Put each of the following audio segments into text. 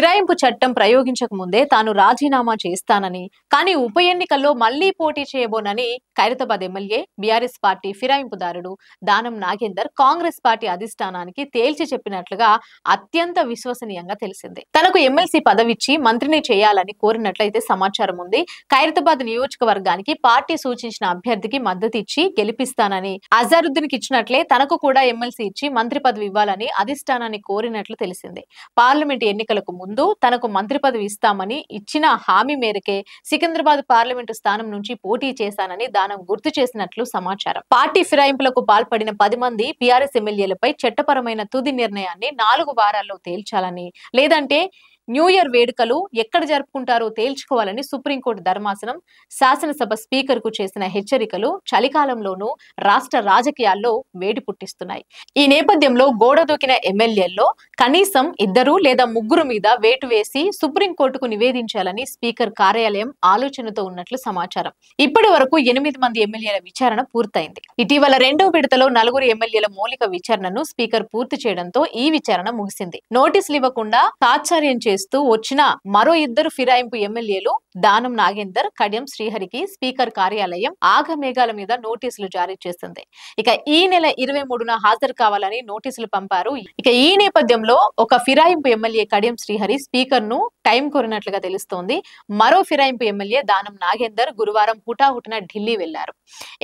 ఫిరాయింపు చట్టం ప్రయోగించక ముందే తాను రాజీనామా చేస్తానని, కానీ ఉప ఎన్నికల్లో మళ్లీ పోటీ చేయబోనని Khairatabad MLA BRS party ఫిరాయింపుదారుడు Danam Nagender Congress party అధిష్టానానికి తేల్చి చెప్పినట్లుగా అత్యంత విశ్వసనీయంగా తెలిసింది. తనకు ఎమ్మెల్సీ పదవిచ్చి మంత్రిని చేయాలని కోరినట్లయితే సమాచారం ఉంది. ఖైరతాబాద్ నియోజకవర్గానికి పార్టీ సూచించిన అభ్యర్థికి మద్దతు ఇచ్చి గెలిపిస్తానని, అజారుద్దీన్కి ఇచ్చినట్లే తనకు కూడా ఎమ్మెల్సీ ఇచ్చి మంత్రి పదవి ఇవ్వాలని అధిష్టానాన్ని కోరినట్లు తెలిసింది. పార్లమెంట్ ఎన్నికలకు ముందు తనకు మంత్రి పదవి ఇస్తామని ఇచ్చిన హామీ మేరకే సికింద్రాబాద్ పార్లమెంటు స్థానం నుంచి పోటీ చేశానని దానం గుర్తు చేసినట్లు సమాచారం. పార్టీ ఫిరాయింపులకు పాల్పడిన 10 మంది బీఆర్ఎస్ ఎమ్మెల్యేలపై చట్టపరమైన తుది నిర్ణయాన్ని 4 వారాల్లో తేల్చాలని, లేదంటే న్యూ ఇయర్ వేడుకలు ఎక్కడ జరుపుకుంటారో తేల్చుకోవాలని సుప్రీంకోర్టు ధర్మాసనం శాసనసభ స్పీకర్ కు చేసిన హెచ్చరికలు చలికాలంలోనూ రాష్ట్ర రాజకీయాల్లో వేడి పుట్టిస్తున్నాయి. ఈ నేపథ్యంలో గోడ దూకిన ఎమ్మెల్యేల్లో కనీసం 2 లేదా 3 మీద వేటు వేసి సుప్రీంకోర్టుకు నివేదించాలని స్పీకర్ కార్యాలయం ఆలోచనతో ఉన్నట్లు సమాచారం. ఇప్పటి వరకు 8 మంది ఎమ్మెల్యేల విచారణ పూర్తయింది. ఇటీవల 2వ విడతలో 4 ఎమ్మెల్యేల మౌలిక విచారణను స్పీకర్ పూర్తి చేయడంతో ఈ విచారణ ముగిసింది. నోటీసులు ఇవ్వకుండా తాత్సార్యం చేస్తూ వచ్చిన మరో 2 ఫిరాయింపు ఎమ్మెల్యేలు దానం నాగేందర్, కడియం శ్రీహరికి స్పీకర్ కార్యాలయం ఆగమేఘాల మీద నోటీసులు జారీ చేసింది. ఇక ఈ నెల 23న హాజరు కావాలని నోటీసులు పంపారు. ఇక ఈ నేపథ్యంలో ఒక ఫిరాయింపు ఎమ్మెల్యే కడియం శ్రీహరి స్పీకర్ ను టైం కోరినట్లుగా తెలుస్తోంది. మరో ఫిరాయింపు ఎమ్మెల్యే దానం నాగేందర్ గురువారం హుటాహుటిన ఢిల్లీ వెళ్లారు.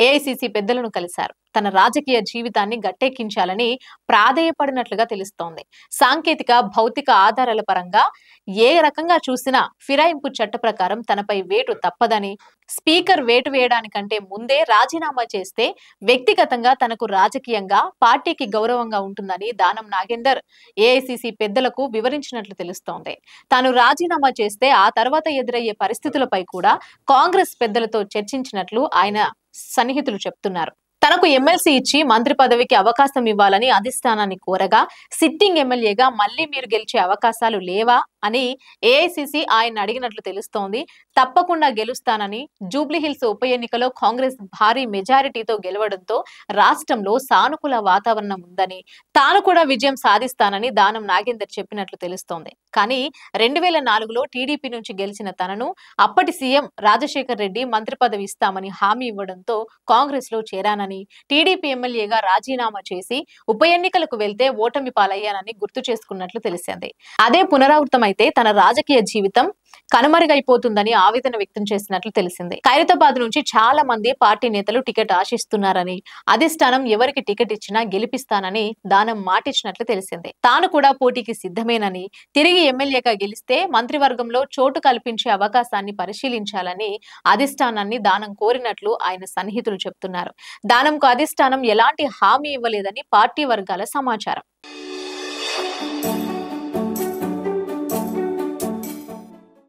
ఏఐసీసీ పెద్దలను కలిశారు. తన రాజకీయ జీవితాన్ని గట్టెక్కించాలని ప్రాధేయపడినట్లుగా తెలుస్తోంది. సాంకేతిక, భౌతిక ఆధారాల పరంగా ఏ రకంగా చూసినా ఫిరాయింపు చట్ట ప్రకారం తనపై వేటు తప్పదని, స్పీకర్ వేటు వేయడానికంటే ముందే రాజీనామా చేస్తే వ్యక్తిగతంగా తనకు రాజకీయంగా, పార్టీకి గౌరవంగా ఉంటుందని దానం నాగేందర్ ఏఐసీసీ పెద్దలకు వివరించినట్లు తెలుస్తోంది. తాను రాజీనామా చేస్తే ఆ తర్వాత ఎదురయ్యే పరిస్థితులపై కూడా కాంగ్రెస్ పెద్దలతో చర్చించినట్లు ఆయన సన్నిహితులు చెప్తున్నారు. తనకు ఎమ్మెల్సీ ఇచ్చి మంత్రి పదవికి అవకాశం ఇవ్వాలని అధిష్టానాన్ని కోరగా, సిట్టింగ్ ఎమ్మెల్యేగా మళ్లీ మీరు గెలిచే అవకాశాలు లేవా అని ఏఐసీసీ ఆయన అడిగినట్లు తెలుస్తోంది. తప్పకుండా గెలుస్తానని, జూబ్లీహిల్స్ ఉప ఎన్నికలో కాంగ్రెస్ భారీ మెజారిటీతో గెలవడంతో రాష్ట్రంలో సానుకూల వాతావరణం ఉందని, తాను కూడా విజయం సాధిస్తానని దానం నాగేందర్ చెప్పినట్లు తెలుస్తోంది. కానీ 2004లో టీడీపీ నుంచి గెలిచిన తనను అప్పటి సీఎం రాజశేఖర్ రెడ్డి మంత్రి పదవి ఇస్తామని హామీ ఇవ్వడంతో కాంగ్రెస్ లో చేరానని, టీడీపీ ఎమ్మెల్యేగా రాజీనామా చేసి ఉప ఎన్నికలకు వెళ్తే ఓటమి పాలయ్యానని గుర్తు చేసుకున్నట్లు తెలిసింది. అదే పునరావృతమైతే తన రాజకీయ జీవితం కనుమరుగైపోతుందని ఆవేదన వ్యక్తం చేసినట్లు తెలిసింది. ఖైరతాబాద్ నుంచి చాలా మంది పార్టీ నేతలు టికెట్ ఆశిస్తున్నారని, అధిష్టానం ఎవరికి టికెట్ ఇచ్చినా గెలిపిస్తానని దానం మాటిచ్చినట్లు తెలిసింది. తాను కూడా పోటీకి సిద్ధమేనని, తిరిగి ఎమ్మెల్యేగా గెలిస్తే మంత్రివర్గంలో చోటు కల్పించే అవకాశాన్ని పరిశీలించాలని అధిష్టానాన్ని దానం కోరినట్లు ఆయన సన్నిహితులు చెప్తున్నారు. దానంకు అధిష్టానం ఎలాంటి హామీ ఇవ్వలేదని పార్టీ వర్గాల సమాచారం.